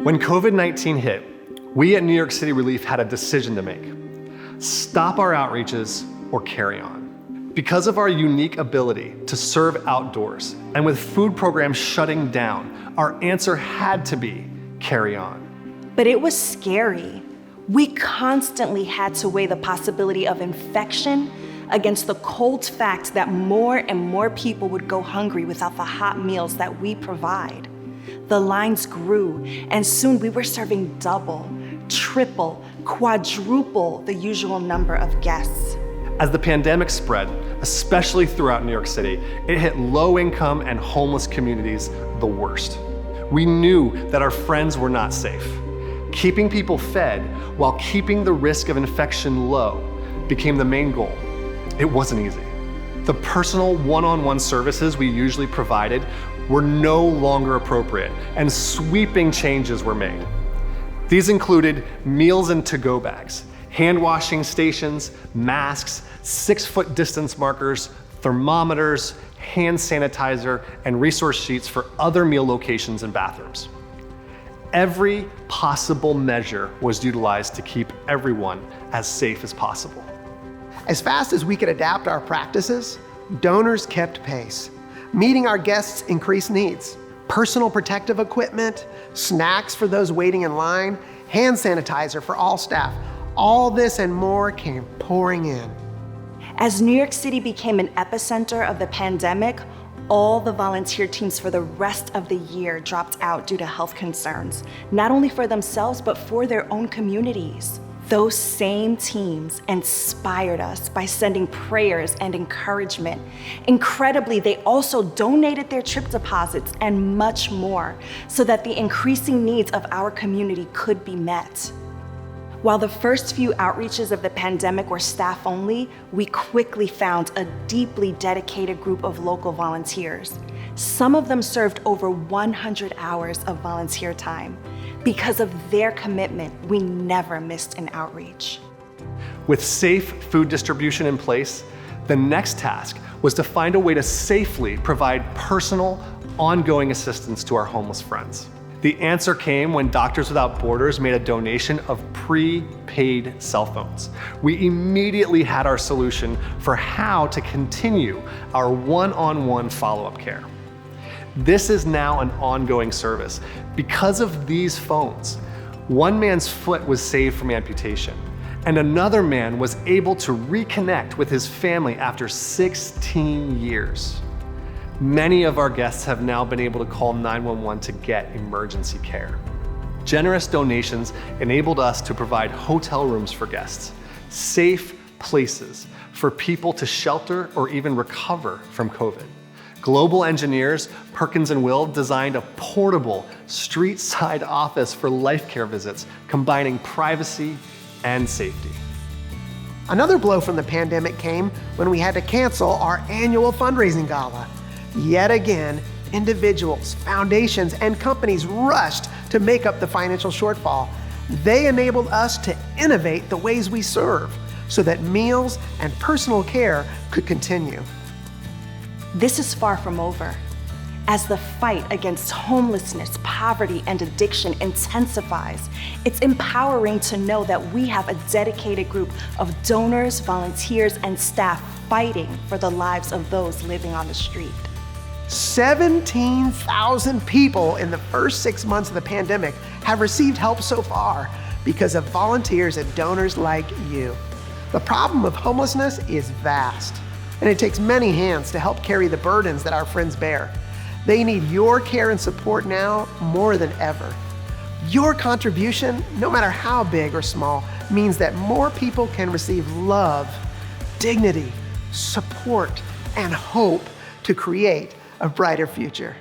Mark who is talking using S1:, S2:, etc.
S1: When COVID-19 hit, we at New York City Relief had a decision to make. Stop our outreaches or carry on. Because of our unique ability to serve outdoors, and with food programs shutting down, our answer had to be carry on.
S2: But it was scary. We constantly had to weigh the possibility of infection against the cold fact that more and more people would go hungry without the hot meals that we provide. The lines grew, and soon we were serving double, triple, quadruple the usual number of guests.
S1: As the pandemic spread, especially throughout New York City, it hit low-income and homeless communities the worst. We knew that our friends were not safe. Keeping people fed while keeping the risk of infection low became the main goal. It wasn't easy. The personal one-on-one services we usually provided were no longer appropriate, and sweeping changes were made. These included meals in to-go bags, hand washing stations, masks, 6-foot distance markers, thermometers, hand sanitizer, and resource sheets for other meal locations and bathrooms. Every possible measure was utilized to keep everyone as safe as possible.
S3: As fast as we could adapt our practices, donors kept pace, meeting our guests' increased needs. Personal protective equipment, snacks for those waiting in line, hand sanitizer for all staff. All this and more came pouring in.
S2: As New York City became an epicenter of the pandemic, all the volunteer teams for the rest of the year dropped out due to health concerns, not only for themselves, but for their own communities. Those same teams inspired us by sending prayers and encouragement. Incredibly, they also donated their trip deposits and much more so that the increasing needs of our community could be met. While the first few outreaches of the pandemic were staff only, we quickly found a deeply dedicated group of local volunteers. Some of them served over 100 hours of volunteer time. Because of their commitment, we never missed an outreach.
S1: With safe food distribution in place, the next task was to find a way to safely provide personal, ongoing assistance to our homeless friends. The answer came when Doctors Without Borders made a donation of prepaid cell phones. We immediately had our solution for how to continue our one-on-one follow-up care. This is now an ongoing service. Because of these phones, one man's foot was saved from amputation, and another man was able to reconnect with his family after 16 years. Many of our guests have now been able to call 911 to get emergency care. Generous donations enabled us to provide hotel rooms for guests, safe places for people to shelter or even recover from COVID. Global engineers, Perkins & Will, designed a portable street-side office for life care visits, combining privacy and safety.
S3: Another blow from the pandemic came when we had to cancel our annual fundraising gala. Yet again, individuals, foundations, and companies rushed to make up the financial shortfall. They enabled us to innovate the ways we serve so that meals and personal care could continue.
S2: This is far from over. As the fight against homelessness, poverty, and addiction intensifies, it's empowering to know that we have a dedicated group of donors, volunteers, and staff fighting for the lives of those living on the street.
S3: 17,000 people in the first 6 months of the pandemic have received help so far because of volunteers and donors like you. The problem of homelessness is vast, and it takes many hands to help carry the burdens that our friends bear. They need your care and support now more than ever. Your contribution, no matter how big or small, means that more people can receive love, dignity, support, and hope to create a brighter future.